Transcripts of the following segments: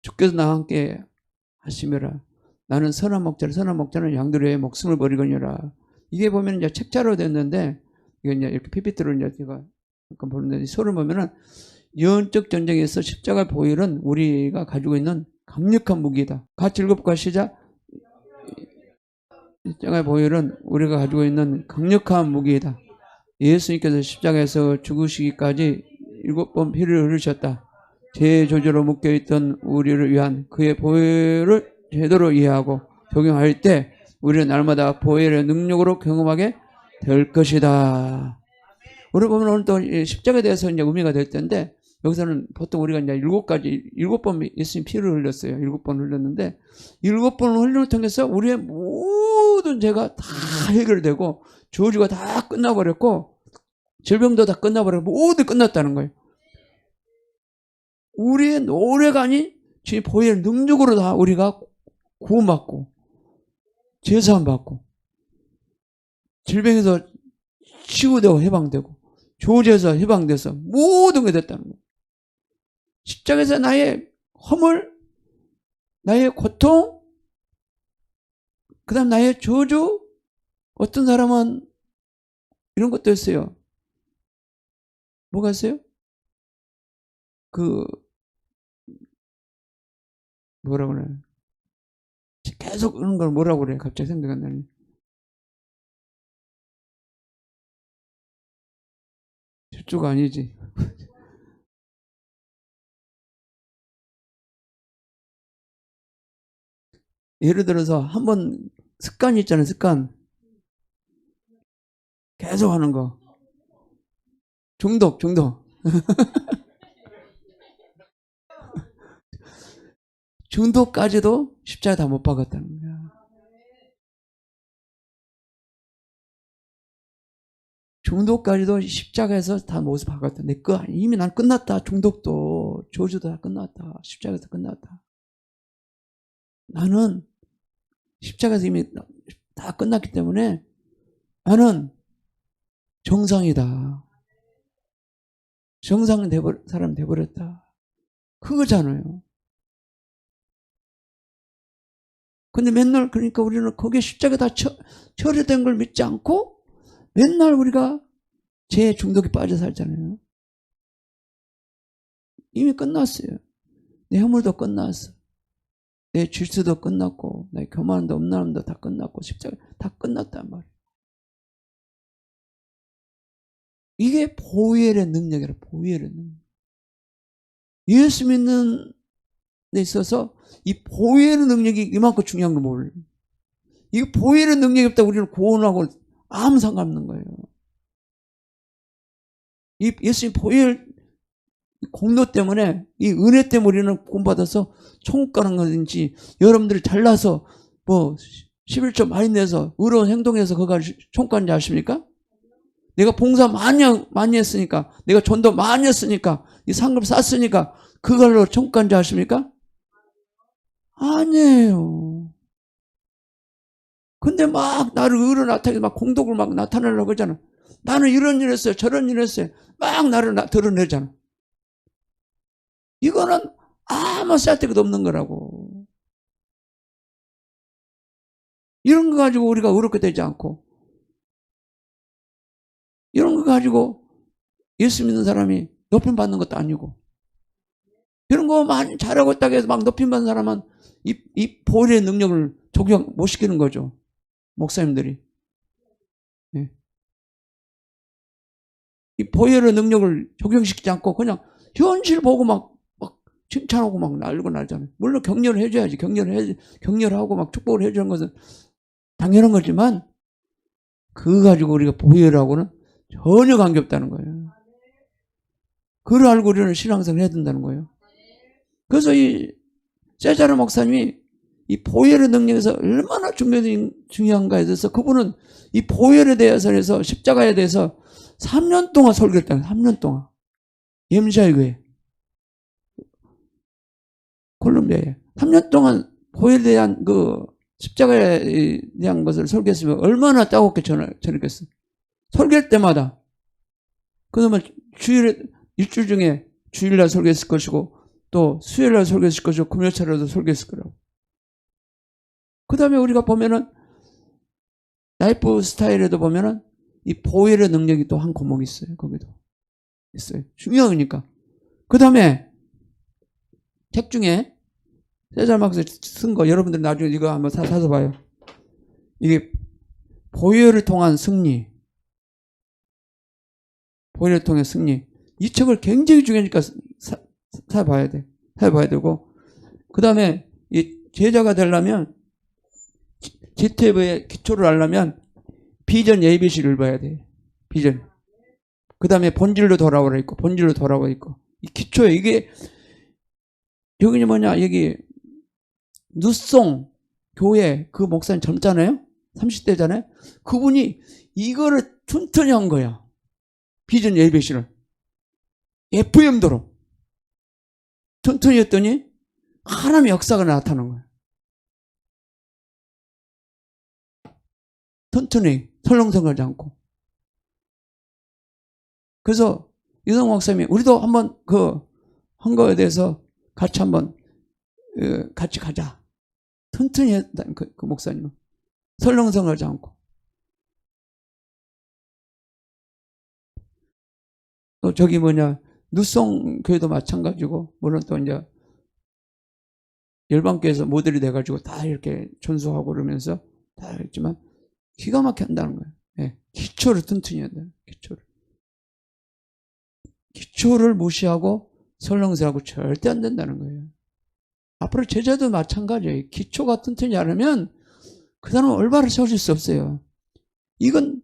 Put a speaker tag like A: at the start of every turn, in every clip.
A: 주께서 나와 함께 하시며라. 나는 선한 목자는 양들의 위해 목숨을 버리거니와. 이게 보면 이제 책자로 됐는데, 이게 이제 이렇게 PPT로 이제 제가 잠깐 보는데, 이 소를 보면은 영적 전쟁에서 십자가 보혈은 우리가 가지고 있는 강력한 무기다. 같이 읽어볼까? 시작. 십자가 보혈은 우리가 가지고 있는 강력한 무기이다. 예수님께서 십자가에서 죽으시기까지 7번 피를 흘리셨다. 죄의 저주로 묶여있던 우리를 위한 그의 보혈을 제대로 이해하고 적용할 때 우리는 날마다 보혈의 능력으로 경험하게 될 것이다. 우리 보면 오늘 또 십자가에 대해서 이제 의미가 될 텐데, 여기서는 보통 우리가 이제 7번 예수님 피를 흘렸어요. 7번 흘렸는데, 7번을 흘림을 통해서 우리의 모든 죄가 다 해결되고, 저주가 다 끝나버렸고, 질병도 다 끝나버렸고, 모두 끝났다는 거예요. 우리의 노래가 아닌 주의 보혈 능력으로 다 우리가 구원받고, 제사함받고, 질병에서 치유되고 해방되고, 조지에서 해방돼서 모든 게 됐다는 거예요. 십자가에서 나의 허물, 나의 고통, 그 다음 나의 저주, 어떤 사람은 이런 것도 했어요. 뭐가 있어요? 뭐라 그래? 계속 그런 걸 뭐라고 그래? 갑자기 생각 안 나네. 저쪽 아니지. 예를 들어서 한번 습관이 있잖아요. 습관. 계속 하는 거. 중독. 중독까지도 십자가 다 못 박았다는 거야. 중독까지도 십자가에서 다 못 박았다. 내 거 이미 난 끝났다. 중독도 저주도 다 끝났다. 십자가에서 끝났다. 나는 십자가에서 이미 다 끝났기 때문에 나는 정상이다. 정상 사람 돼버렸다. 그거잖아요. 근데 맨날 그러니까 우리는 거기에 십자가 다 처리된 걸 믿지 않고 맨날 우리가 죄 중독에 빠져 살잖아요. 이미 끝났어요. 내 허물도 끝났어. 내 질수도 끝났고 내 교만도 음란함도 다 끝났고 십자가 다 끝났단 말이에요. 이게 보혈의 능력이라. 보혈의 능력. 예수 믿는 데 있어서 이 보혈의 능력이 이만큼 중요한 걸 몰라요. 이 보혈의 능력이 없다 우리는 구원하고 아무 상관없는 거예요. 이 예수님 보혈 공로 때문에, 이 은혜 때문에 우리는 구원받아서 천국 가는 거든지, 여러분들이 잘나서 뭐 11조 많이 내서 의로운 행동해서 그가 천국 가는지 아십니까? 내가 봉사 많이 했으니까, 내가 전도 많이 했으니까, 이 상금 쌌으니까 그걸로 천국 가는지 아십니까? 아니에요. 근데 막 나를 의로 나타내고 막 공덕을 막 나타내려고 하잖아. 나는 이런 일 했어요. 저런 일 했어요. 막 나를 드러내잖아. 이거는 아무 쓸데가 없는 거라고. 이런 거 가지고 우리가 의롭게 되지 않고, 이런 거 가지고 예수 믿는 사람이 높임 받는 것도 아니고, 이런 거 많이 잘하고 있다고 해서 막 높임 받는 사람은 이 보혈의 능력을 적용 못 시키는 거죠. 목사님들이. 네. 이 보혈의 능력을 적용시키지 않고 그냥 현실 보고 막 칭찬하고 막 날고 날잖아요. 물론 격려를 해줘야지. 격려하고 막 축복을 해주는 것은 당연한 거지만, 그거 가지고 우리가 보혈하고는 전혀 관계없다는 거예요. 그걸 알고 우리는 신앙생활을 해야 된다는 거예요. 그래서 이 세자르 목사님이 이 보혈의 능력에서 얼마나 중요한가에 대해서, 그분은 이 보혈에 대해서 십자가에 대해서 3년 동안 설교했다는 거예요. 3년 동안. 예미샤의 교회. 콜롬비아에 3년 동안 보혈에 대한 십자가에 대한 것을 설교했으면 얼마나 따갑게 전했겠어요. 설교할 때마다. 그러면 일주일 중에 주일날 설교했을 것이고, 또 수요일날 설교했을 것이고 금요일차라도 설교했을 거라고. 그 다음에 우리가 보면은 라이프 스타일에도 보면은 이 보혈의 능력이 또 한 과목이 있어요. 거기도 있어요. 중요하니까. 그 다음에 책 중에 세살 마크스 쓴 거 여러분들 나중에 이거 한번 사서 봐요. 이게 보혈을 통한 승리, 보혈을 통한 승리. 이 책을 굉장히 중요하니까 사봐야 돼. 사봐야 되고. 그 다음에 이 제자가 되려면 GTF의 기초를 알려면 비전 ABC를 봐야 돼. 비전. 그 다음에 본질로 돌아오라 있고, 본질로 돌아오라 있고. 이 기초에 이게 여기 뭐냐, 여기 누송 교회 그 목사님 젊잖아요. 30대잖아요. 그분이 이거를 튼튼히 한 거야. 비전 ABC를. FM도로. 튼튼히 했더니 하나님의 역사가 나타난 거야. 튼튼히 설렁설렁하지 않고. 그래서 유성 목사님이 우리도 한번 한 거에 대해서 같이 한번 같이 가자. 튼튼히 했다는 그 목사님은. 설렁설렁하지 않고. 또 저기 누송 교회도 마찬가지고, 물론 또 이제 열방교회에서 모델이 돼가지고 다 이렇게 전수하고 그러면서 다 했지만 기가 막히게 한다는 거예요. 네. 기초를 튼튼히 한다. 기초를 무시하고 설렁설렁하고 절대 안 된다는 거예요. 앞으로 제자도 마찬가지예요. 기초가 튼튼히 않으면 그 사람은 올바로 세워질 수 없어요. 이건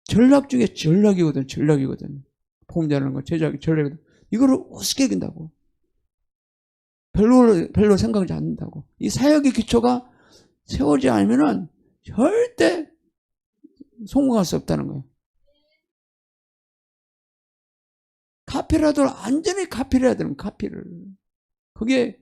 A: 전략 중에 전략이거든. 보험자라는 거, 제작이 전략이거든. 이거를 우습게 여긴다고. 별로 생각하지 않는다고. 이 사역의 기초가 세워지지 않으면은 절대 성공할 수 없다는 거예요. 카피라도 완전히 카피를 해야 되는 카피를. 그게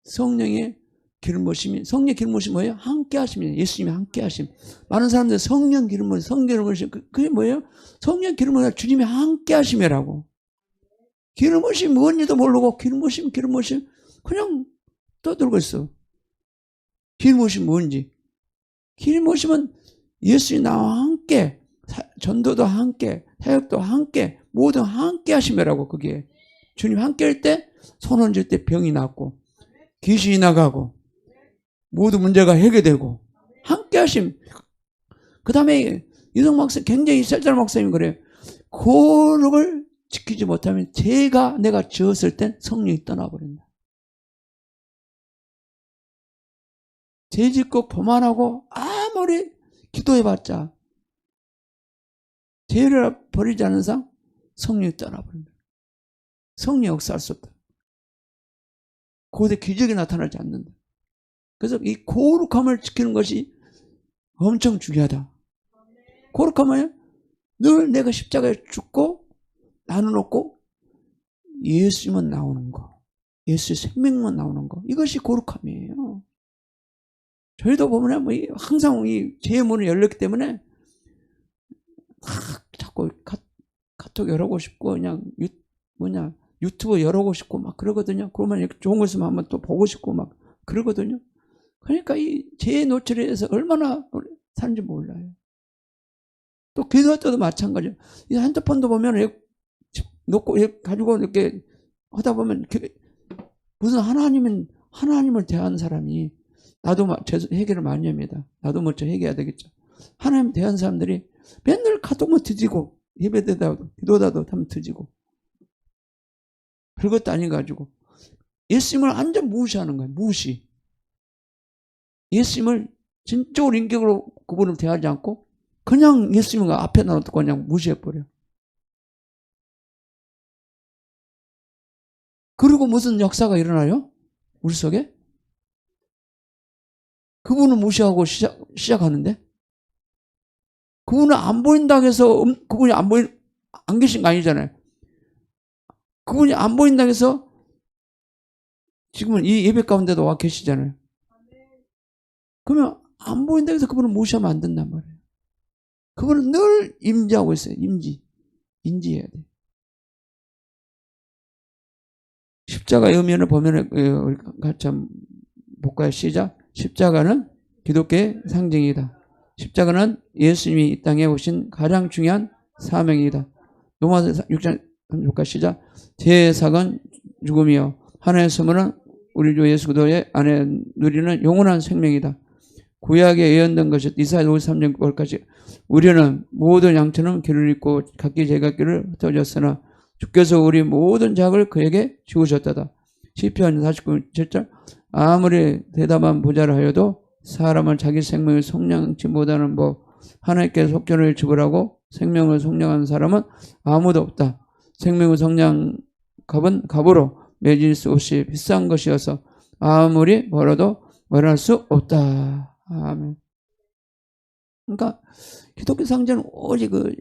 A: 성령의 기름 부으심이, 성령의 기름 부으심이 뭐예요? 함께 하심이에요. 예수님이 함께 하심. 많은 사람들 성령 기름 부으심, 그게 뭐예요? 성령 기름 부으심, 주님이 함께 하심이라고. 기름 부으심 뭔지도 모르고 기름 부으심 그냥 떠들고 있어. 기름 부으심 뭔지. 기름 부으심은 예수님 나와 함께, 전도도 함께, 사역도 함께, 모두 함께 하심이라고. 그게 주님 함께 할 때 손 얹을 때 병이 낫고 귀신이 나가고 모두 문제가 해결되고 함께 하심. 그 다음에 유성 목사님, 굉장히 셀달 목사님이 그래요. 거룩을 지키지 못하면 내가 지었을 땐 성령이 떠나버린다. 죄 짓고 범안하고 아무리 기도해봤자 죄를 버리지 않는 이상 성령이 떠나버린다. 성령이 역사할 수 없다. 그곳에 기적이 나타나지 않는다. 그래서 이 거룩함을 지키는 것이 엄청 중요하다. 거룩함은 늘 내가 십자가에 죽고 나는 없고 예수님은 나오는 거, 예수의 생명만 나오는 거, 이것이 거룩함이에요. 저희도 보면 항상 이 제 문이 열렸기 때문에 자꾸 카톡 열어보고 싶고 그냥 유튜브 열어보고 싶고 막 그러거든요. 그러면 이렇게 좋은 거 있으면 한번 또 보고 싶고 막 그러거든요. 그러니까 이 제 노출에 의해서 얼마나 사는지 몰라요. 또 기도할 때도 마찬가지예요. 이 핸드폰도 보면 이렇게 놓고 이렇게 가지고 이렇게 하다 보면 무슨 하나님을 대하는 사람이, 나도 회개를 많이 합니다. 나도 먼저 회개해야 되겠죠. 하나님 대하는 사람들이 맨날 카톡만 뒤지고 예배대다도 기도다도 하면 뒤지고 별것도 아니가지고 예수님을 완전 무시하는 거예요. 무시. 예수님을 진적으로 인격으로 그분을 대하지 않고 그냥 예수님을 앞에 놔두고 그냥 무시해버려. 그리고 무슨 역사가 일어나요? 우리 속에? 그분을 무시하고 시작하는데? 그분은 안 보인다고 해서 그분이 안 계신 거 아니잖아요. 그분이 안 보인다고 해서 지금은 이 예배 가운데도 와 계시잖아요. 그러면 안 보인다고 해서 그분을 무시하면 안 된단 말이에요. 그분은 늘 임재하고 있어요. 인지해야 돼. 십자가의 의미를 보면 우리 같이 한번 볼까요? 시작. 십자가는 기독교의 상징이다. 십자가는 예수님이 이 땅에 오신 가장 중요한 사명이다. 로마서 6장 볼까요? 시작. 제4건 죽음이요 하나의 선물은 우리 주 예수 그리스도의 안에 누리는 영원한 생명이다. 구약에 예언된 것이 이사야 53장 9절까지 우리는 모든 양처럼 길을 잃고 각기 제각길을 흩어졌으나 주께서 우리 모든 작을 그에게 지우셨다다. 시편 49장 7절 아무리 대담한 부자라 하여도 사람은 자기 생명을 속량치 못하는 법 하나님께 속전을 지불하고 생명을 속량하는 사람은 아무도 없다. 생명을 속량 값은 값으로 매질 수 없이 비싼 것이어서 아무리 벌어도 벌할 수 없다. 아멘. 그러니까 기독교 상징은 오직 그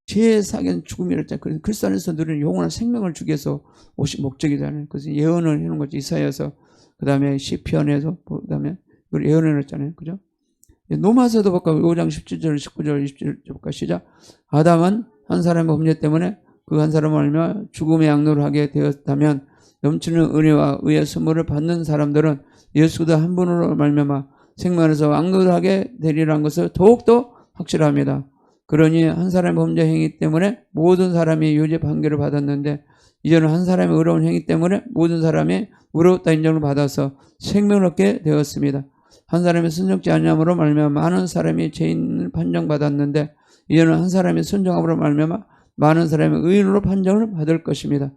A: 죄사견 죽음이라 했잖아요. 그리스도 안에서 누리는 영원한 생명을 주기 위해서 오신 목적이잖아요. 그래서 예언을 해놓은 거죠. 이사야서 그 다음에 시편에서 그 다음에 예언을 했잖아요. 그죠? 로마서도 볼까 5장 17절 19절 20절 볼까 시작. 아담은 한 사람의 범죄 때문에 그 한 사람을 알며 죽음의 양로를 하게 되었다면 넘치는 은혜와 의의 선물을 받는 사람들은 예수 그리스도 한 분으로 말미암아 생명에서 왕노를 하게 되리라는 것을 더욱더 확실합니다. 그러니 한 사람의 범죄 행위 때문에 모든 사람이 유죄 판결을 받았는데 이제는 한 사람의 의로운 행위 때문에 모든 사람이 의롭다 인정을 받아서 생명을 얻게 되었습니다. 한 사람이 순종치 아니함으로 말미암아 많은 사람이 죄인을 판정받았는데 이제는 한 사람이 순종함으로 말미암아 많은 사람이 의인으로 판정을 받을 것입니다.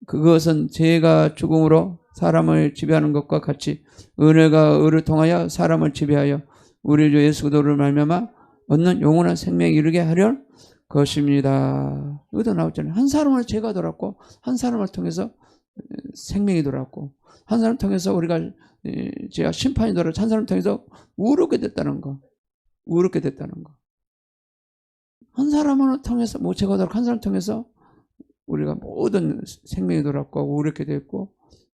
A: 그것은 죄가 죽음으로 사람을 지배하는 것과 같이 은혜가 의를 통하여 사람을 지배하여 우리 주 예수 그리스도를 말미암아 얻는 영원한 생명에 이르게 하려 것입니다. 여기도 나왔잖아요. 한 사람을 죄가 돌았고 한 사람을 통해서 생명이 돌았고 한 사람을 통해서 우리가 죄와 심판이 돌았고 한 사람을 통해서 의롭게 됐다는 거. 의롭게 됐다는 거. 한 사람을 통해서 죄가 돌았고 한 사람을 통해서 우리가 모든 생명이 돌았고 의롭게 됐고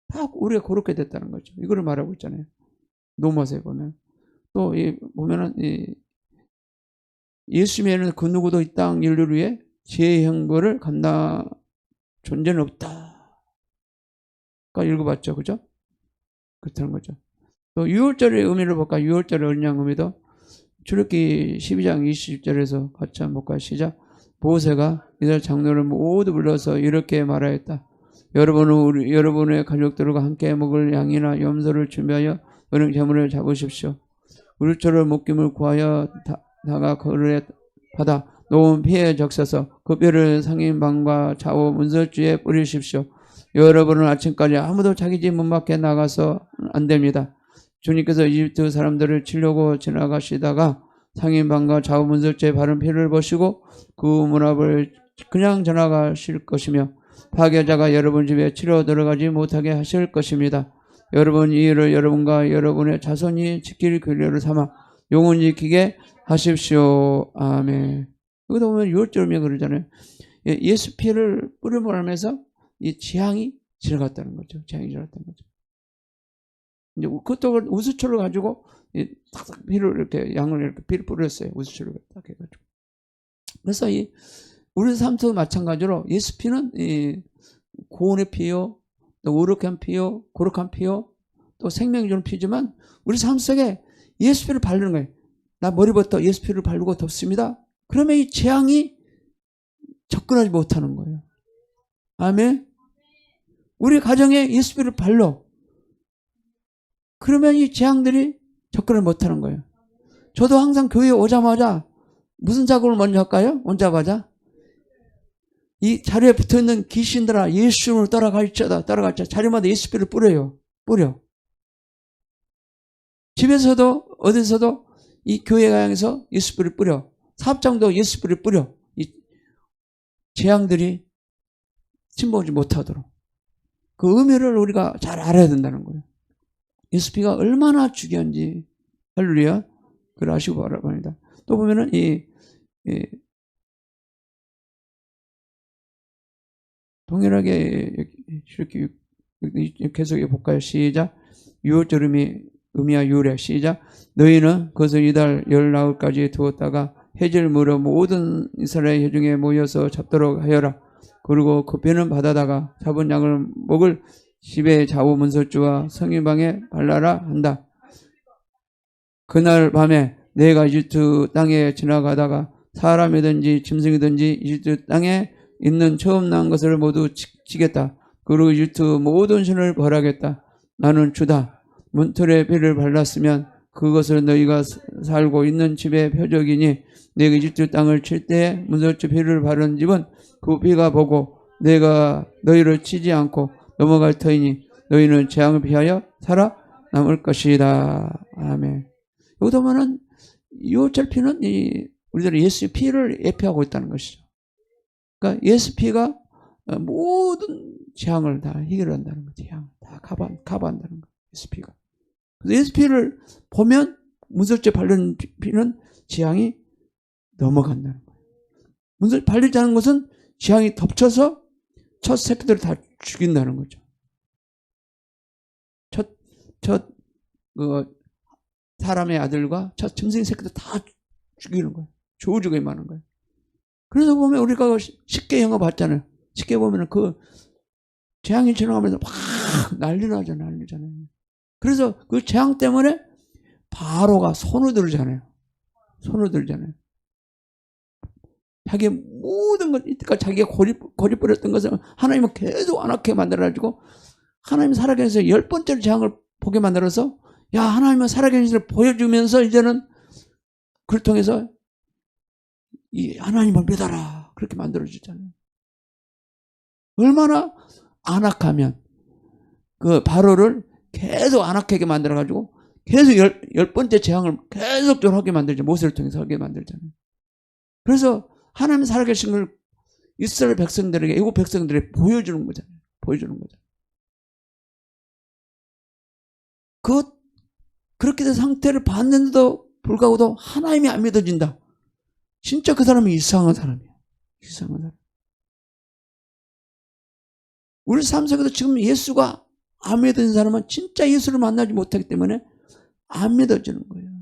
A: 다 우리가 그렇게 됐다는 거죠. 이거를 말하고 있잖아요. 로마서에 보면 또 보면은 예수님에는 그 누구도 이 땅 인류를 위해 죄의 형벌을 감당 존재는 없다. 가 읽어봤죠, 그죠? 그렇다는 거죠. 또 6월절의 의미를 볼까? 6월절의 언양 의미도 출애굽기 12장 20절에서 같이 한번 볼까요? 시작. 모세가 이스라엘 장로를 모두 불러서 이렇게 말하였다. 여러분은 여러분의 가족들과 함께 먹을 양이나 염소를 준비하여 은행 재물을 잡으십시오. 우리처럼 목김을 구하여 다가 거르에 받아 놓은 피에 적셔서 그 뼈를 상인방과 좌우 문설주에 뿌리십시오. 여러분은 아침까지 아무도 자기 집 문 밖에 나가서 안 됩니다. 주님께서 이집트 사람들을 치려고 지나가시다가 상인방과 좌우 문설주에 바른 피를 보시고 그 문 앞을 그냥 지나가실 것이며 파괴자가 여러분 집에 치러 들어가지 못하게 하실 것입니다. 여러분 이 일을 여러분과 여러분의 자손이 지킬 규례를 삼아 영원히 지키게 하십시오. 아멘. 여기다 보면 6절이면 그러잖아요. 예수 피를 뿌려보면서 이 재앙이 지나갔다는 거죠. 재앙이 지나갔다는 거죠. 이제 그것도 우수초를 가지고 탁탁 피를 이렇게 양을 이렇게 피를 뿌렸어요. 우수초를 딱 해가지고. 그래서 우리 삶도 마찬가지로 예수 피는 고운의 피요, 또 의롭한 피요, 거룩한 피요, 또 생명 주는 피지만 우리 삶 속에 예수 피를 바르는 거예요. 나 머리부터 예수 피를 바르고 덮습니다. 그러면 이 재앙이 접근하지 못하는 거예요. 아멘. 우리 가정에 예수 피를 발라. 그러면 이 재앙들이 접근을 못하는 거예요. 저도 항상 교회에 오자마자 무슨 작업을 먼저 할까요? 오자마자 이 자리에 붙어있는 귀신들아 예수님으로 따라갈지어다. 자리마다 예수 피를 뿌려요. 뿌려. 집에서도 어디서도 이 교회 가양에서 예수 피를 뿌려. 사업장도 예수 피를 뿌려. 이 재앙들이 침범하지 못하도록. 그 의미를 우리가 잘 알아야 된다는 거예요. 예수 피가 얼마나 중요한지 할렐루야. 그걸 아시고 바랍니다. 또 보면은 동일하게 이렇게 계속 볼까요? 시작. 6월절 의미와 유래. 시작. 너희는 그것을 이달 열 나흘까지 두었다가 해질 무렵 모든 이스라엘 회중에 모여서 잡도록 하여라. 그리고 그 피는 바다다가 잡은 양을 먹을 집의 좌우 문설주와 성인방에 발라라 한다. 그날 밤에 내가 이집트 땅에 지나가다가 사람이든지 짐승이든지 이집트 땅에 있는 처음 난 것을 모두 치겠다. 그리고 이집트 모든 신을 벌하겠다. 나는 주다. 문틀에 피를 발랐으면 그것을 너희가 살고 있는 집의 표적이니 내가 이집트 땅을 칠 때에 문설주 피를 바른 집은 그 피가 보고 내가 너희를 치지 않고 넘어갈 터이니 너희는 재앙을 피하여 살아남을 것이다. 아멘. 여기도 보면은 유월절 피는 우리들은 예수의 피를 예표하고 있다는 것이죠. 그러니까 예수 피가 모든 재앙을 다 해결한다는 거죠. 재앙 다 커버한다는 거예요. 예수 피가. 그래서 예수 피를 보면 문설주에 바른 피는 재앙이 넘어간다는 거예요. 문설 발리지 않은 것은 재앙이 덮쳐서 첫 새끼들을 다 죽인다는 거죠. 사람의 아들과 첫 짐승 새끼들 다 죽이는 거예요. 조죽에 많은 거예요. 그래서 보면 우리가 쉽게 영화 봤잖아요. 쉽게 보면은 그 재앙이 지나가면서 막 난리 나잖아요. 그래서 그 재앙 때문에 바로가 손을 들잖아요. 자기의 모든 것, 이때까지 자기가 고집부렸던 것을 하나님은 계속 안 하게 만들어가지고 하나님 살아계셔서 10번째 재앙을 보게 만들어서 야, 하나님은 살아계신을 보여주면서 이제는 그를 통해서 이 하나님을 믿어라. 그렇게 만들어주잖아요. 얼마나 안악하면 그 바로를 계속 안악하게 만들어가지고 계속 열 번째 재앙을 계속적으로 하게 만들죠. 모세를 통해서 하게 만들잖아요. 그래서 하나님 살아계신 걸 이스라엘 백성들에게, 애국 백성들에게 보여주는 거잖아요. 그렇게 된 상태를 봤는데도 불구하고도 하나님이 안 믿어진다. 진짜 그 사람이 이상한 사람이에요. 우리 삶 속에도 지금 예수가 안 믿어진 사람은 진짜 예수를 만나지 못하기 때문에 안 믿어지는 거예요.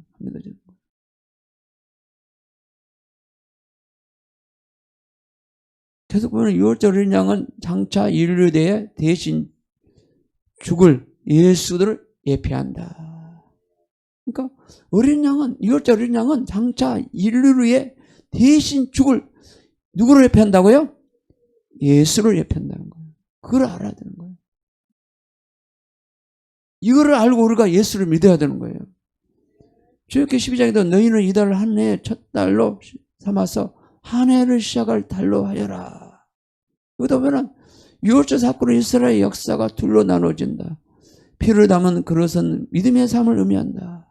A: 계속 보면 유월절 어린 양은 장차 인류대에 대신 죽을 예수들을 예표한다. 그러니까 유월절 어린 양은 장차 인류에 대신 죽을 누구를 예표한다고요? 예수를 예표한다는 거예요. 그걸 알아야 되는 거예요. 이거를 알고 우리가 예수를 믿어야 되는 거예요. 출애굽기 12장에도 너희는 이달을 한 해의 첫 달로 삼아서 한 해를 시작할 달로 하여라. 여기다 보면 유월절 사건으로 이스라엘 역사가 둘로 나눠진다. 피를 담은 그릇은 믿음의 삶을 의미한다.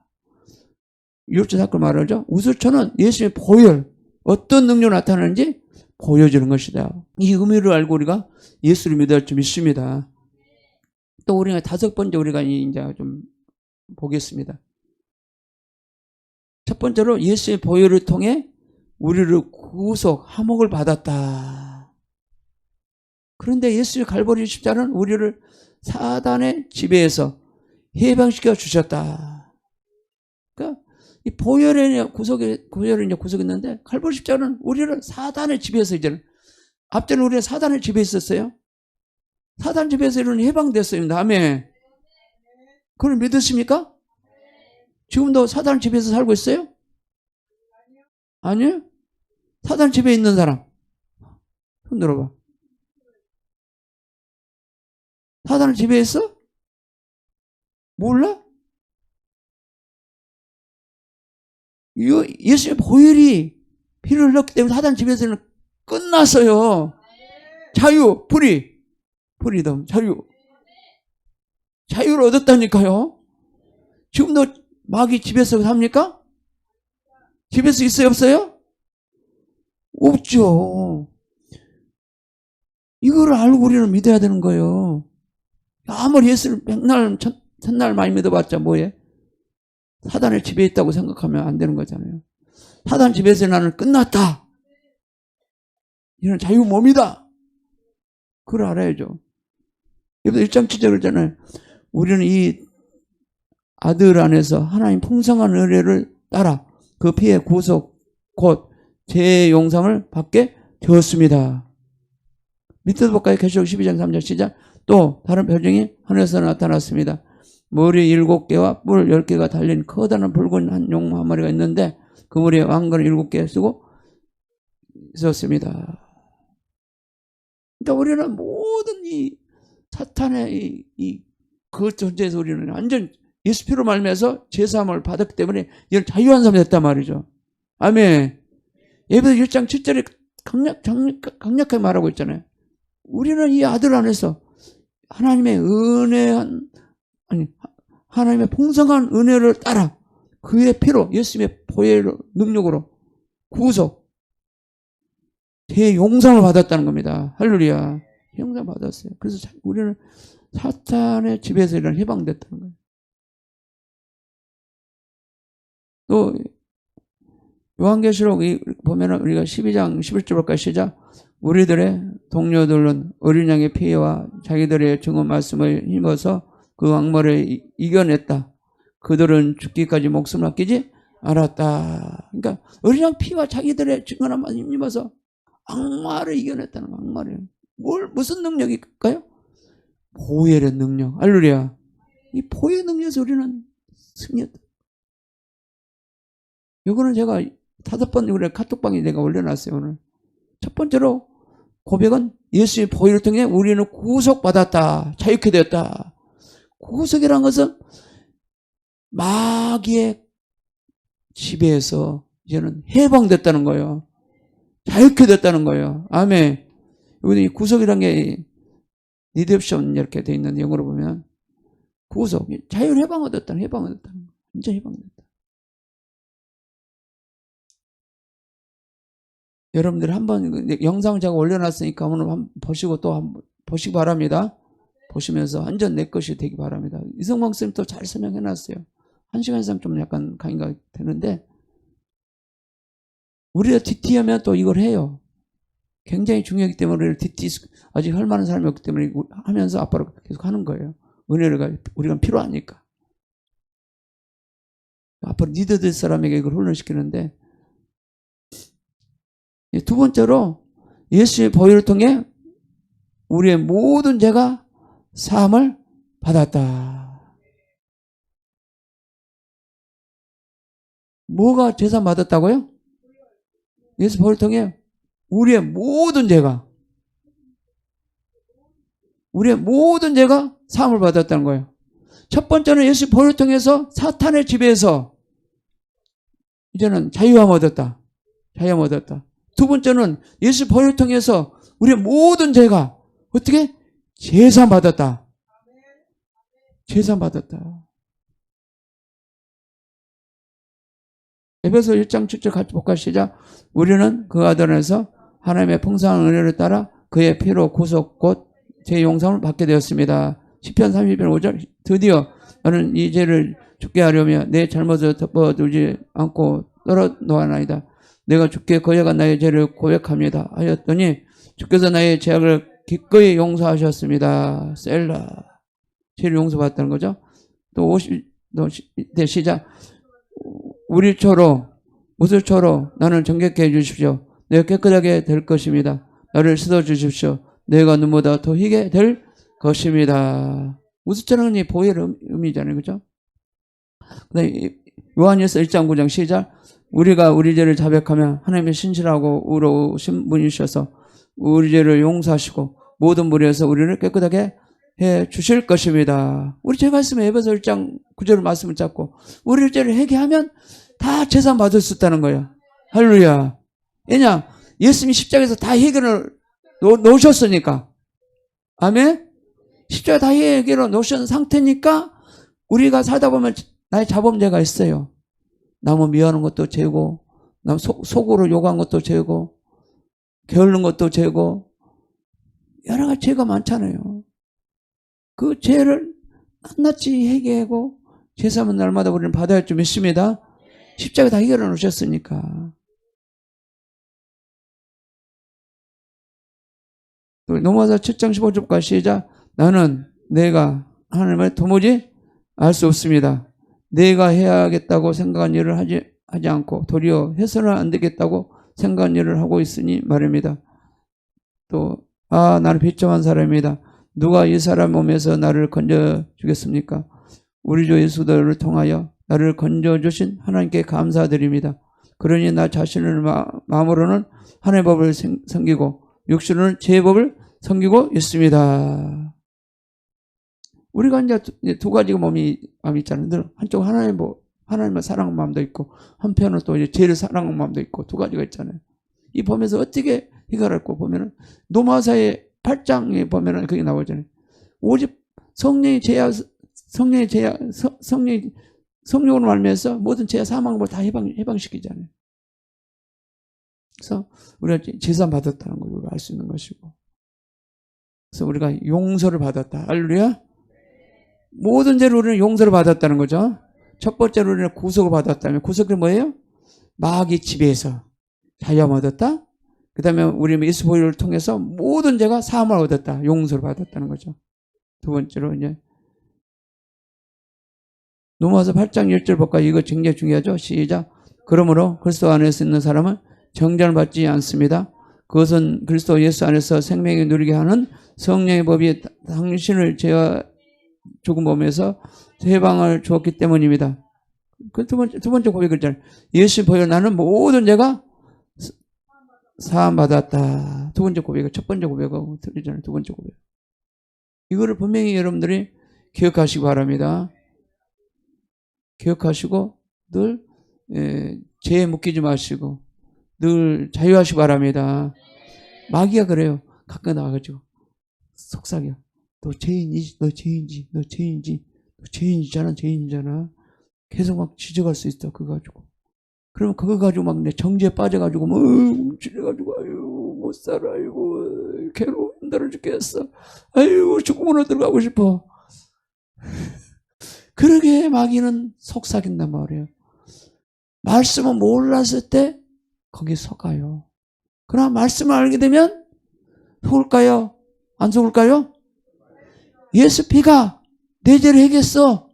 A: 유월절 사건 말하죠. 우수초는 예수의 보혈, 어떤 능력을 나타나는지 보여주는 것이다. 이 의미를 알고 우리가 예수를 믿어야 할 줄 믿습니다. 또 우리가 5번째 우리가 이제 좀 보겠습니다. 첫 번째로 예수의 보혈을 통해 우리를 구속, 화목을 받았다. 그런데 예수의 갈보리 십자가는 우리를 사단의 지배에서 해방시켜 주셨다. 그러니까 이 보혈의 구속했는데 갈보리 십자가는 우리를 사단의 지배에서 이제는 앞전에 우리가 사단의 지배에 있었어요. 사단 지배에서 이런 해방됐어요. 다음에 그걸 믿으십니까? 지금도 사단 지배에서 살고 있어요? 아니요? 사단 지배에 있는 사람 손 들어봐. 사단을 지배했어? 몰라? 예수의 보혈이 피를 흘렸기 때문에 사단 지배에서는 끝났어요. 자유, 프리덤, 자유를 얻었다니까요. 지금도 마귀 집에서 삽니까? 집에서 있어요, 없어요? 없죠. 이거를 알고 우리는 믿어야 되는 거예요. 아무리 예수를 백날, 천날 많이 믿어봤자 뭐해? 사단의 집에 있다고 생각하면 안 되는 거잖아요. 사단 집에서 나는 끝났다. 이런 자유 몸이다. 그걸 알아야죠. 여기서 1장 7절 그러잖아요. 우리는 이 아들 안에서 하나님 풍성한 은혜를 따라 그 피의 구속 곧 죄의 용서를 받게 되었습니다. 밑에도 볼까요? 계시록 12장 3절 시작. 또 다른 표징이 하늘에서 나타났습니다. 머리 7개와 뿔 10개가 달린 커다란 붉은 한 용 한 마리가 있는데 그 머리에 왕관을 7개 쓰고 있었습니다. 그러니까 우리는 모든 이 사탄의 그 존재에서 우리는 완전 예수 피로 말미암아서 제사함을 받았기 때문에 이런 자유한 사람이 됐단 말이죠. 아멘. 에베소 1장 7절에 강력하게 말하고 있잖아요. 우리는 이 아들 안에서 하나님의 하나님의 풍성한 은혜를 따라 그의 피로 예수님의 보혈 능력으로 구속 대용상을 받았다는 겁니다. 할렐루야. 용상 받았어요. 그래서 우리는 사탄의 지배에서 해방됐다는 거예요. 또 요한계시록 보면은 우리가 12장 11절까지 시작. 우리들의 동료들은 어린 양의 피와 자기들의 증언 말씀을 힘입어서 그 악마를 이겨냈다. 그들은 죽기까지 목숨을 아끼지 않았다. 그러니까 어린 양 피와 자기들의 증언 말씀을 힘입어서 악마를 이겨냈다는 거. 악마를. 무슨 능력일까요? 보혈의 능력. 할렐루야. 이 보혈의 능력에서 우리는 승리했다. 이거는 제가 5번 우리 카톡방에 내가 올려놨어요. 오늘 첫 번째로 고백은 예수의 보혈을 통해 우리는 구속받았다. 자유케 되었다. 구속이라는 것은 마귀의 지배에서 이제는 해방됐다는 거예요. 자유케 됐다는 거예요. 아멘. 여기 구속이라는 게 리뎀션 이렇게 돼 있는 영어로 보면 구속, 자유 해방을 얻었다는 거예요. 진짜 해방됐다. 여러분들 한번 영상 제가 올려놨으니까 오늘 한번 보시고 또 한번 보시기 바랍니다. 보시면서 완전 내 것이 되기 바랍니다. 이성봉 목사님 또 잘 설명해놨어요. 1시간 이상 좀 약간 강의가 되는데 우리가 DT하면 또 이걸 해요. 굉장히 중요하기 때문에 우리를 DT 아직 할 만한 사람이 없기 때문에 하면서 앞으로 계속 하는 거예요. 은혜가 우리가 필요하니까. 앞으로 리더 될 사람에게 이걸 훈련시키는데 두 번째로 예수의 보혈을 통해 우리의 모든 죄가 사함을 받았다. 뭐가 제사 받았다고요? 예수 보혈을 통해 우리의 모든 죄가 사함을 받았다는 거예요. 첫 번째는 예수 보혈을 통해서 사탄의 지배에서 이제는 자유함 얻었다. 두 번째는 예수 보혈을 통해서 우리의 모든 죄가 어떻게? 제사 받았다. 에베소 1장 7절 같이 볼까요? 시작. 우리는 그 아들 안에서 하나님의 풍성한 은혜를 따라 그의 피로 구속 곧 재용상을 받게 되었습니다. 시편 30편 5절 드디어 나는 이 죄를 죽게 하려며 내 잘못을 덮어두지 않고 떨어놓아나이다. 내가 주께 거역한 나의 죄를 고백합니다 하였더니 주께서 나의 죄악을 기꺼이 용서하셨습니다. 셀라. 죄를 용서받았다는 거죠. 또 50대 시작. 우슬초로 나는 정결케 해주십시오. 내가 깨끗하게 될 것입니다. 나를 씻어주십시오. 내가 눈보다 더 희게 될 것입니다. 우슬초는 이 보혈의 의미잖아요. 그죠? 요한일서 1장 9장 시작. 우리가 우리 죄를 자백하면 하나님의 신실하고 의로우신 분이셔서 우리 죄를 용서하시고 모든 무리에서 우리를 깨끗하게 해 주실 것입니다. 우리 죄가 있으면 에베소 1장 9절 말씀을 잡고 우리 죄를 회개하면 다 제사 받을 수 있다는 거예요. 할렐루야. 왜냐? 예수님이 십자가에서 다 해결을 놓으셨으니까. 아멘? 십자가 다 해결을 놓으신 상태니까 우리가 살다 보면 나의 자범죄가 있어요. 남을 미워하는 것도 죄고, 남 속으로 욕한 것도 죄고, 게으른 것도 죄고, 여러 가지 죄가 많잖아요. 그 죄를 낱낱이 해결하고 제사하면 날마다 우리는 받아야 할 줄 믿습니다. 십자가 다 해결해 놓으셨으니까. 넘어가서 7장 15절까지 시작. 나는 내가 하나님을 도무지 알 수 없습니다. 내가 해야겠다고 생각한 일을 하지 않고 도리어 해서는 안 되겠다고 생각한 일을 하고 있으니 말입니다. 또 아, 나는 비참한 사람이다. 누가 이 사람 몸에서 나를 건져주겠습니까? 우리 주 예수를 통하여 나를 건져주신 하나님께 감사드립니다. 그러니 나 자신을 마음으로는 하나님의 법을 섬기고 육신으로는 제 법을 섬기고 있습니다. 우리가 이제 두 가지 마음이 있잖아요. 한쪽 하나님을 사랑하는 마음도 있고, 한편은 또 이제 죄를 사랑하는 마음도 있고, 두 가지가 있잖아요. 이 보면서 어떻게 해결할까 보면은, 노마사의 8장에 보면은 그게 나오잖아요. 오직 성령으로 말미암아서 모든 죄와 사망을 다 해방시키잖아요. 그래서 우리가 제사 받았다는 걸 우리가 알 수 있는 것이고, 그래서 우리가 용서를 받았다. 할렐루야. 모든 죄로 우리는 용서를 받았다는 거죠. 첫 번째로 우리는 구속을 받았다면, 구속이 뭐예요? 마귀 지배에서 자유함 얻었다. 그 다음에 우리는 예수 보혈을 통해서 모든 죄가 사함을 얻었다. 용서를 받았다는 거죠. 두 번째로 이제 로마서 8장 1절 볼까요? 이거 굉장히 중요하죠. 시작. 그러므로 그리스도 안에서 있는 사람은 정죄를 받지 않습니다. 그것은 그리스도 예수 안에서 생명이 누리게 하는 성령의 법이 당신을 죄와 죽은 몸에서 해방을 주었기 때문입니다. 그 두 번째 고백을 있잖아요. 예수 보혈 나는 모든 죄가 사함 받았다. 두 번째 고백, 첫 번째 고백하고 틀리잖아요. 두 번째 고백. 이거를 분명히 여러분들이 기억하시기 바랍니다. 기억하시고 늘 죄에 묶이지 마시고 늘 자유하시기 바랍니다. 마귀가 그래요. 가끔 나와가지고 속삭여. 너 죄인이지, 너 죄인이지, 너 죄인이지, 너 죄인이잖아, 죄인이잖아. 계속 막 지적할 수 있어, 그거 가지고. 그러면 그거 가지고 막 내 정죄에 빠져가지고, 뭐, 움찔해가지고, 아유, 못 살아, 아이고, 괴로워, 힘들어 죽겠어. 아이고, 죽음으로 들어가고 싶어. 그러게 마귀는 속삭인단 말이에요. 말씀을 몰랐을 때, 거기 속아요. 그러나 말씀을 알게 되면, 속을까요? 안 속을까요? 예수 피가 내 죄를 해결했어.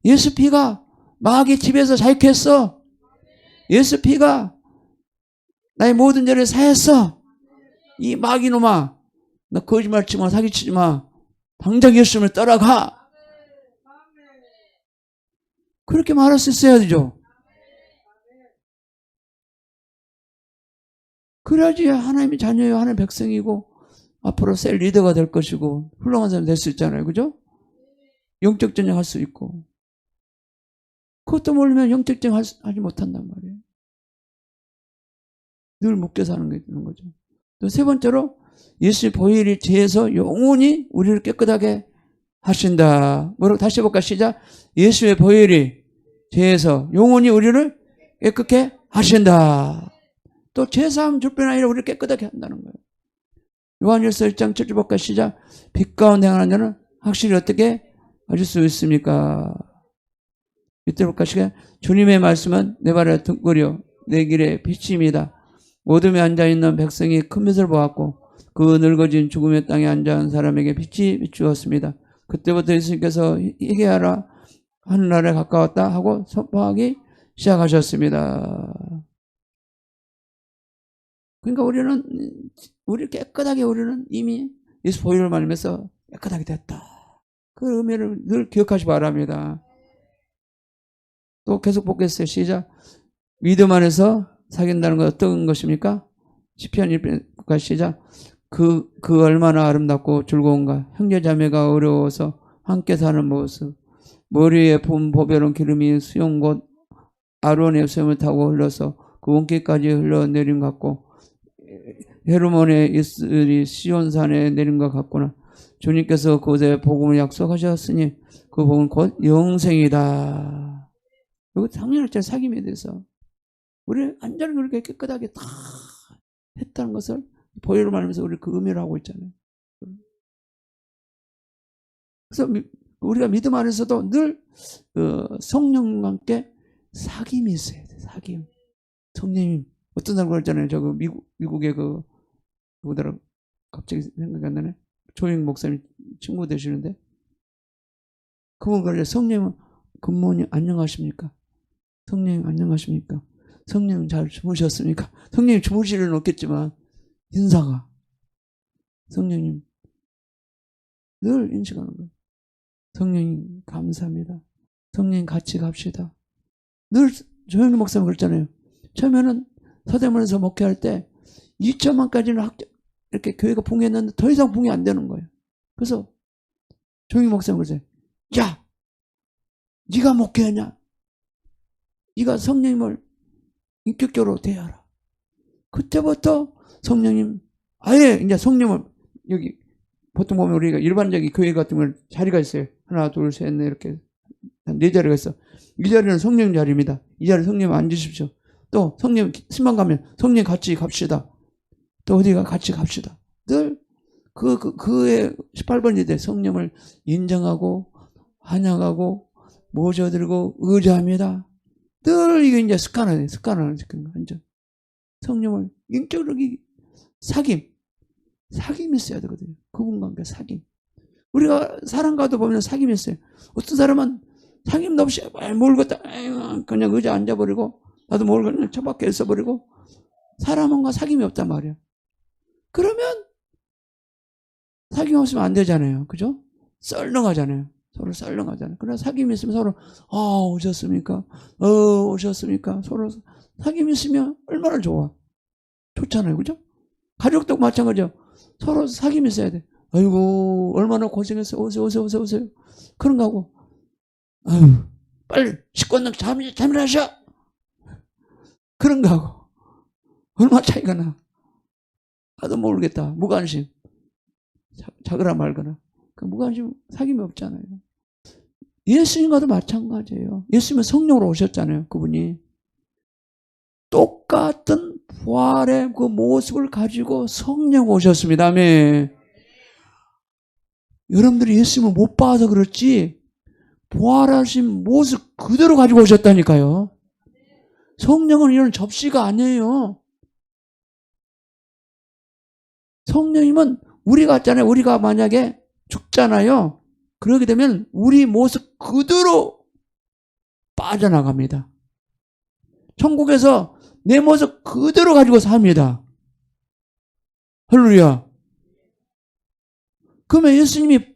A: 예수 피가 마귀 집에서 자유했어. 예수 피가 나의 모든 죄를 사했어. 이 마귀 놈아, 너 거짓말 치지 마, 사기치지 마. 당장 예수님을 따라가. 그렇게 말할 수 있어야 되죠. 그래야지 하나님의 자녀요, 하나님의 백성이고 앞으로 셀 리더가 될 것이고 훌륭한 사람이 될 수 있잖아요. 그죠? 영적 전쟁 할 수 있고. 그것도 모르면 영적 전쟁 하지 못한단 말이에요. 늘 묶여 사는 게 있는 거죠. 또 세 번째로 예수의 보혈이 죄에서 영원히 우리를 깨끗하게 하신다. 뭐라고 다시 해볼까? 시작. 예수의 보혈이 죄에서 영원히 우리를 깨끗게 하신다. 또 죄사함 줄 뿐 아니라 우리를 깨끗하게 한다는 거예요. 요한일서 1장 7절 볼까? 시작. 빛 가운데 행하는 자는 확실히 어떻게 하실 수 있습니까? 이때 볼까? 시작. 주님의 말씀은 내 발에 등불이요 내 길에 빛입니다. 어둠에 앉아있는 백성이 큰 빛을 보았고 그 늙어진 죽음의 땅에 앉아있는 사람에게 빛이 비추었습니다. 그때부터 예수님께서 회개하라 하늘나라에 가까웠다 하고 선포하기 시작하셨습니다. 그러니까 우리 깨끗하게 우리는 이미 예수 보혈을 말미암아서 깨끗하게 됐다. 그 의미를 늘 기억하시기 바랍니다. 또 계속 보겠어요. 시작. 믿음 안에서 사귄다는 건 어떤 것입니까? 시편 1편 시작. 그 얼마나 아름답고 즐거운가. 형제자매가 어려워서 함께 사는 모습. 머리에 본 보배로운 기름이 수용곧 아론의 수염을 타고 흘러서 그 원기까지 흘러내린 것 같고 헤르몬의 이슬이 시온산에 내린 것 같구나. 주님께서 그곳에 복음을 약속하셨으니 그 복음은 곧 영생이다. 이거 당연할지 사귐에 대해서 우리 완전히 그렇게 깨끗하게 다 했다는 것을 보혈을 말하면서 우리 그 의미를 하고 있잖아요. 그래서 우리가 믿음 안에서도 늘 성령과 함께 사귐이 있어야 돼. 사귐. 성령님 어떤 사람 그랬잖아요. 저 미국의 누구더라 갑자기 생각이 안 나네. 조영 목사님 친구 되시는데 그분 그래. 성령님은 굿모닝 안녕하십니까? 성령님 안녕하십니까? 성령님 잘 주무셨습니까? 성령님 주무실 일은 없겠지만 인사가 성령님 늘 인식하는 거예요. 성령님 감사합니다. 성령님 같이 갑시다. 늘 조영래 목사님 그랬잖아요. 처음에는 서대문에서 목회할 때 2천만까지는 이렇게 교회가 붕괴했는데 더 이상 붕괴 안 되는 거예요. 그래서 조영래 목사님 그러세요. 야, 네가 목회하냐? 네가 성령님을 인격적으로 대하라. 그때부터 성령님 아예 이제 성령을 여기 보통 보면 우리가 일반적인 교회 같은 건 자리가 있어요. 하나, 둘, 셋, 넷 이렇게 한 4자리가 있어. 이 자리는 성령 자리입니다. 이 자리 성령 앉으십시오. 또 성령 신방 가면 성령 같이 갑시다. 또 어디가 같이 갑시다. 늘 그의 18번이 돼 성령을 인정하고 환영하고 모셔들고 의지합니다. 늘 이게 이제 습관화돼. 습관화돼. 완전 성령을 인격적으로 사귐이 있어야 되거든요. 그분과 함께 사귐. 우리가 사람과도 보면 사귐이 있어요. 어떤 사람은 사귐도 없이 뭘 갖다 그냥 의자 앉아버리고 나도 뭘 그냥 처박혀 있어버리고 사람과 사귐이 없단 말이에요. 그러면 사귐 없으면 안 되잖아요. 그죠? 썰렁하잖아요. 서로 썰렁하잖아요. 그러나 사귐이 있으면 서로 오셨습니까? 오셨습니까? 서로 사귐이 있으면 얼마나 좋아. 좋잖아요. 그죠? 가족도 마찬가지죠. 서로 사귐이 있어야 돼. 아이고 얼마나 고생했어. 오세요. 그런 거 하고 아유 빨리 식권능 잠이나 하셔. 그런 거 하고 얼마나 차이가 나. 나도 모르겠다. 무관심. 자거나 말거나. 그 무관심 사귐이 없잖아요. 예수님과도 마찬가지예요. 예수님은 성령으로 오셨잖아요. 그분이. 똑같은 부활의 그 모습을 가지고 성령 오셨습니다. 아멘. 여러분들이 예수님을 못 봐서 그렇지 부활하신 모습 그대로 가지고 오셨다니까요. 성령은 이런 접시가 아니에요. 성령님은 우리 같잖아요. 우리가 만약에 죽잖아요. 그러게 되면 우리 모습 그대로 빠져나갑니다. 천국에서 내 모습 그대로 가지고 삽니다. 할렐루야. 그러면 예수님이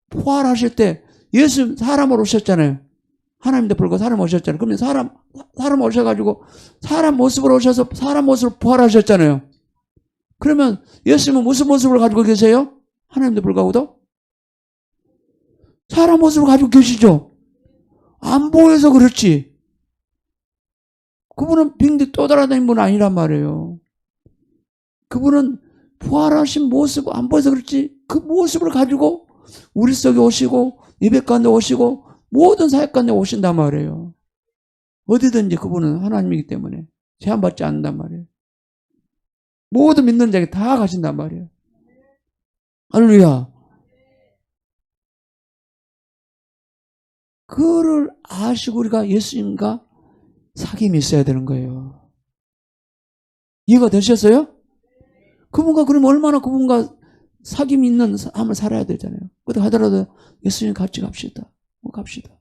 A: 부활하실 때 예수 사람으로 오셨잖아요. 하나님도 불고 사람 오셨잖아요. 그러면 사람 오셔가지고 사람 모습으로 오셔서 사람 모습으로 부활하셨잖아요. 그러면 예수님은 무슨 모습을 가지고 계세요? 하나님도 불구하고도 사람 모습을 가지고 계시죠. 안 보여서 그렇지. 그분은 빙빙 떠돌아다니는 분은 아니란 말이에요. 그분은 부활하신 모습 안 보여서 그렇지 그 모습을 가지고 우리 속에 오시고 예배 가운데 오시고 모든 사역 가운데 오신단 말이에요. 어디든지 그분은 하나님이기 때문에 제한받지 않는단 말이에요. 모든 믿는 자에게 다 가신단 말이에요. 할렐루야. 그를 아시고 우리가 예수님과 사귐이 있어야 되는 거예요. 이해가 되셨어요? 그분과 그러면 얼마나 그분과 사귐이 있는 삶을 살아야 되잖아요. 그렇게 하더라도 예수님 같이 갑시다. 갑시다.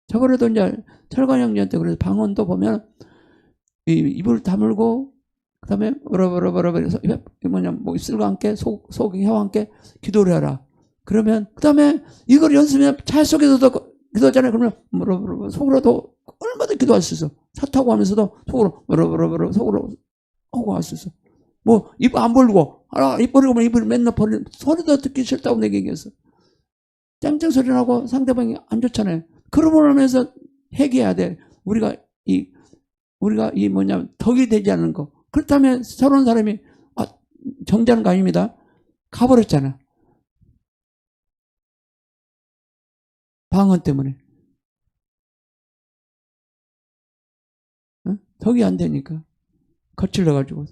A: 저번에도 이제 철관 형제한테 그래서 방언도 보면 입을 다물고 그다음에 그래서 뭐 입술과 함께 속에 혀와 함께 기도를 해라. 그러면 그다음에 이걸 연습하면 차 속에서도 기도하잖아요. 그러면 속으로도 얼마든지 기도할 수 있어. 차 타고 하면서도 속으로 속으로 하고 할 수 있어. 뭐 입 안 벌리고 입 벌리고 입을 맨날 벌리고 소리도 듣기 싫다고 내게 얘기했어. 짱짱 소리 나고 상대방이 안 좋잖아요. 그러므로 하면서 회개해야 돼. 우리가 이 뭐냐면 덕이 되지 않는 거. 그렇다면 서러운 사람이 정죄하는 거 아닙니다. 가버렸잖아. 방언 때문에. 어? 덕이 안 되니까. 거칠러가지고.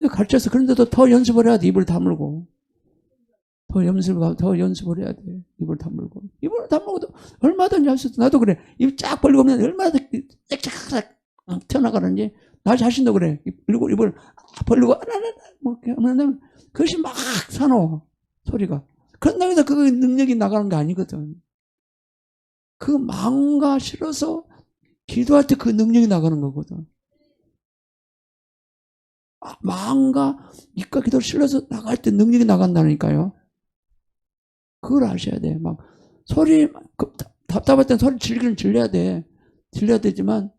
A: 가르쳐서 그런데도 더 연습을 해야 돼. 입을 다물고. 더 연습을 해야 돼. 입을 다물고. 입을 다물고도 얼마든지 할 수 있어. 나도 그래. 입 쫙 벌리고 오면 얼마든지 쫙쫙 튀어나가는지. 나 자신도 그래. 입을 벌리고 뭐 하면 그것이 막 사나워. 소리가. 그런다고 해서 그 능력이 나가는 게 아니거든. 그 마음과 실어서 기도할 때 그 능력이 나가는 거거든. 마음과 입과 기도를 실려서 나갈 때 능력이 나간다니까요. 그걸 아셔야 돼. 막 소리 답답할 땐 소리 질기는 질려야 돼. 질려야 되지만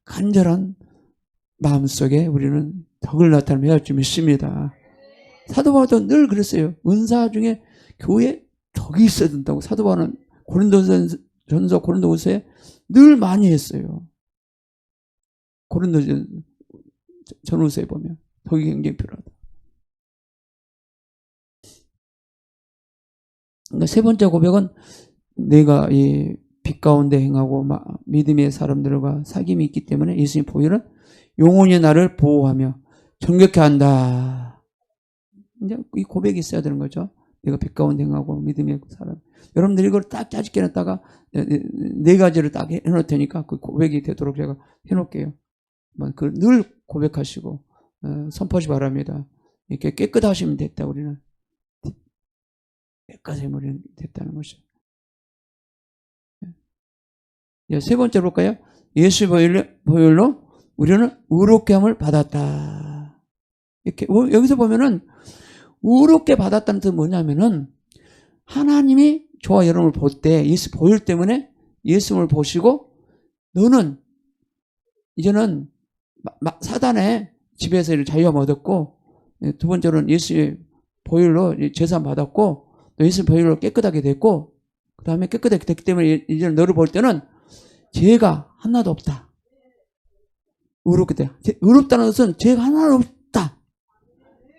A: 간절한 마음속에 우리는 덕을 나타내야 할 줄 믿습니다. 사도 바울도 늘 그랬어요. 은사 중에 교회에 덕이 있어야 된다고 사도 바울은 고린도전서 고린도후서에 늘 많이 했어요. 고린도전후서에 보면 덕이 굉장히 필요하다. 그러니까 세 번째 고백은 내가 이 빛 가운데 행하고 믿음의 사람들과 사귐이 있기 때문에 예수님 보혈은 영원히 나를 보호하며 정결케 한다. 이제 이 고백이 있어야 되는 거죠. 내가 빛 가운데 행하고 믿음의 사람. 여러분들이 이걸 딱 짜집게 놨다가 네 가지를 딱 해놓을 테니까 그 고백이 되도록 제가 해놓을게요. 늘 고백하시고 선포하시 바랍니다. 이렇게 깨끗하시면 됐다. 우리는 깨끗하시면 우리는 됐다는 것이죠. 세 번째로 볼까요? 예수 보혈로 우리는 의롭게 함을 받았다. 이렇게 여기서 보면은 의롭게 받았다는 뜻은 뭐냐면은 하나님이 저와 여러분을 볼 때 예수 보혈 때문에 예수님을 보시고 너는 이제는 사단의 지배에서 자유함 얻었고 두 번째로는 예수의 보혈로 제산 받았고 또 예수 보혈로 깨끗하게 됐고 그 다음에 깨끗하게 됐기 때문에 이제는 너를 볼 때는 죄가 하나도 없다. 의롭게 돼. 의롭다는 것은 죄가 하나도 없다.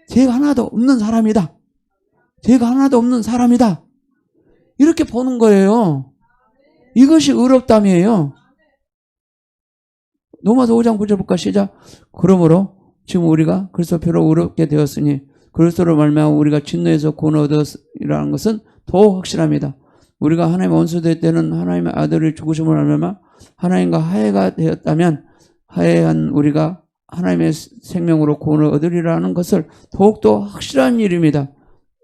A: 죄가 하나도 없는 사람이다. 죄가 하나도 없는 사람이다. 이렇게 보는 거예요. 이것이 의롭담이에요. 로마서 5장 9절 볼까 시작. 그러므로 지금 우리가 그리스도로 의롭게 되었으니 그리스도로 말미암아 우리가 진노에서 구원 얻었으라는 것은 더욱 확실합니다. 우리가 하나님의 원수될 때는 하나님의 아들을 죽으심을 알면 하나님과 화해가 되었다면 화해한 우리가 하나님의 생명으로 구원을 얻으리라는 것을 더욱더 확실한 일입니다.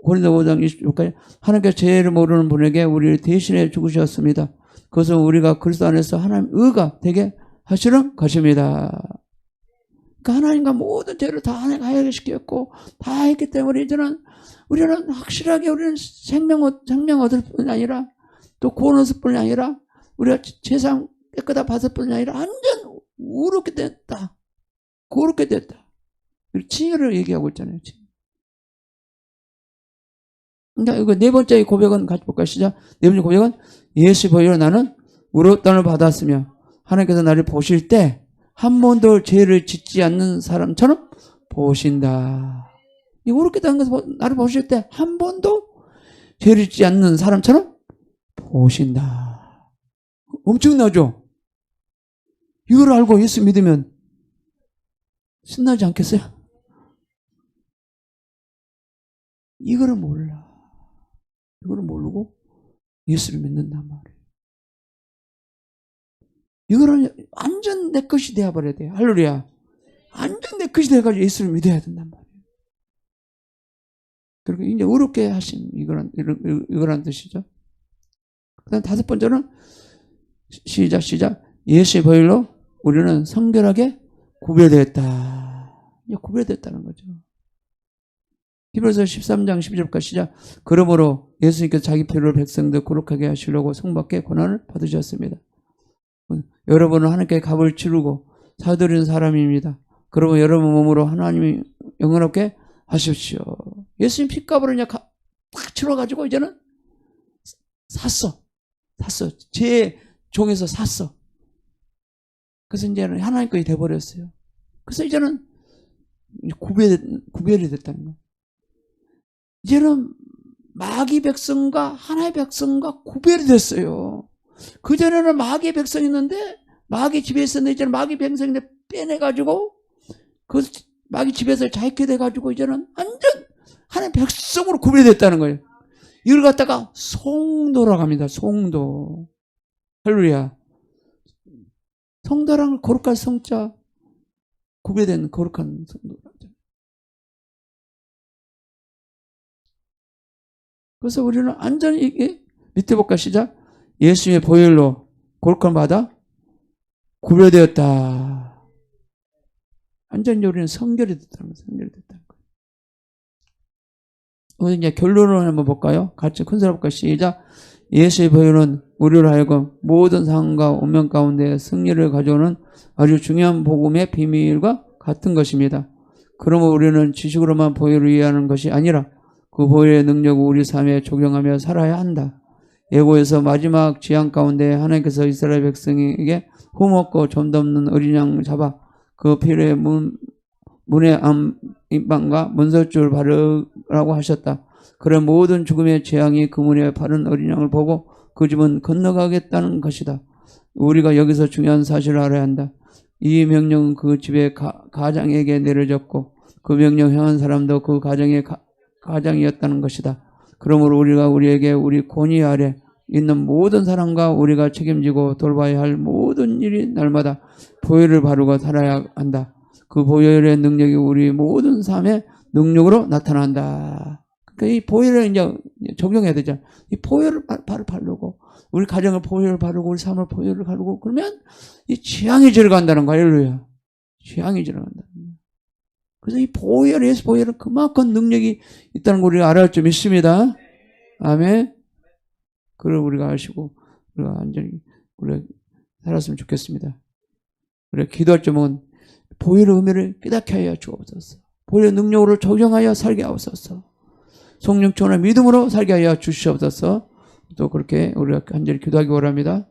A: 고린도 5장 26절까지 하나님께서 죄를 모르는 분에게 우리를 대신해 죽으셨습니다. 그것은 우리가 그리스도 안에서 하나님 의가 되게 하시는 것입니다. 그러니까 하나님과 모든 죄를 다 해결시켰고 다 했기 때문에 이제는 우리는 확실하게 우리는 생명 얻을 뿐이 아니라 또 구원 얻을 뿐이 아니라 우리가 죄상 깨끗하게 받을 뿐이 아니라 완전 의롭게 됐다. 거룩게 됐다. 칭의를 얘기하고 있잖아요. 그러니까 이거 네 번째 고백은 같이 볼까요? 시작. 네 번째 고백은 예수 보혈로 나는 의롭다를 받았으며 하나님께서 나를 보실 때 한 번도 죄를 짓지 않는 사람처럼 보신다. 이 의롭게 된 것을 나를 보실 때 한 번도 죄를 짓지 않는 사람처럼 보신다. 엄청나죠? 이걸 알고 예수 믿으면 신나지 않겠어요? 이거를 몰라. 이거를 모르고 예수를 믿는단 말이에요. 이거는 완전 내 것이 되어버려야 돼요. 할렐루야. 완전 내 것이 돼가지고 예수를 믿어야 된단 말이에요. 그리고 이제 어렵게 하신 이거란 뜻이죠. 그 다음 다섯 번째는 시작. 예수의 보혈로 우리는 성결하게 구별되었다. 이제 구별됐다는 거죠. 히브리서 13장 12절까지 시작. 그러므로 예수님께서 자기 피로 백성들 거룩하게 하시려고 성밖에 권한을 받으셨습니다. 여러분은 하나님께 값을 치르고 사드리는 사람입니다. 그러면 여러분 몸으로 하나님이 영원롭게 하십시오. 예수님 피값으로 그냥 딱 치러가지고 이제는 샀어. 제 종에서 샀어. 그래서 이제는 하나님 것이 돼버렸어요. 그래서 이제는 구별이 됐다는 거예요. 이제는 마귀 백성과 하나의 백성과 구별이 됐어요. 그전에는 마귀의 백성이었는데 마귀 집에 있었는데 이제는 마귀 백성인데 빼내가지고 그 마귀 집에서 자유케 돼가지고 이제는 완전 하나의 백성으로 구별이 됐다는 거예요. 이걸 갖다가 성도라고 합니다. 성도. 할렐루야. 성도랑 거룩한 성자 구별된 거룩한 성도라고 하죠. 그래서 우리는 완전히 밑에 볼까 시작. 예수의 보혈로 거룩함 받아 구별되었다. 완전히 우리는 성결이 됐다는 거예요. 성결이 됐다는 거예요. 오늘 이제 결론을 한번 볼까요? 같이 큰 소리 볼까요? 시작. 예수의 보혈은 우리로 하여금 모든 상황과 운명 가운데 승리를 가져오는 아주 중요한 복음의 비밀과 같은 것입니다. 그러므로 우리는 지식으로만 보혈을 이해하는 것이 아니라 그 보혈의 능력을 우리 삶에 적용하며 살아야 한다. 예고에서 마지막 지향 가운데 하나님께서 이스라엘 백성에게 흠없고 점도 없는 어린 양 잡아 그 피를 문의 안방과 문설주를 바르라고 하셨다. 그런 모든 죽음의 재앙이 그 문에 바른 어린 양을 보고 그 집은 건너가겠다는 것이다. 우리가 여기서 중요한 사실을 알아야 한다. 이 명령은 그 집의 가장에게 내려졌고 그 명령 행한 사람도 그 가정의 가장이었다는 것이다. 그러므로 우리가 우리에게 우리 권위 아래 있는 모든 사람과 우리가 책임지고 돌봐야 할 모든 일이 날마다 보혈을 바르고 살아야 한다. 그 보혈의 능력이 우리 모든 삶의 능력으로 나타난다. 그러니까 이 보혈을 이제 적용해야 되잖아. 이 보혈을 바르고 우리 가정을 보혈을 바르고 우리 삶을 보혈을 바르고 그러면 이 취향이 들어간다는 거야. 할렐루야. 취향이 들어간다는 거야. 그래서 이 보혈, 예수 보혈은 그만큼 능력이 있다는 걸 우리가 알아야 좀 있습니다. 아멘. 그걸 우리가 아시고 우리가 완전히 우리가 살았으면 좋겠습니다. 우리가 기도할 점은 보혈의 의미를 깨닫게 하여 주옵소서. 보혈의 능력으로 적용하여 살게 하옵소서. 성령처럼 믿음으로 살게 하여 주시옵소서. 또 그렇게 우리가 간절히 기도하기 원합니다.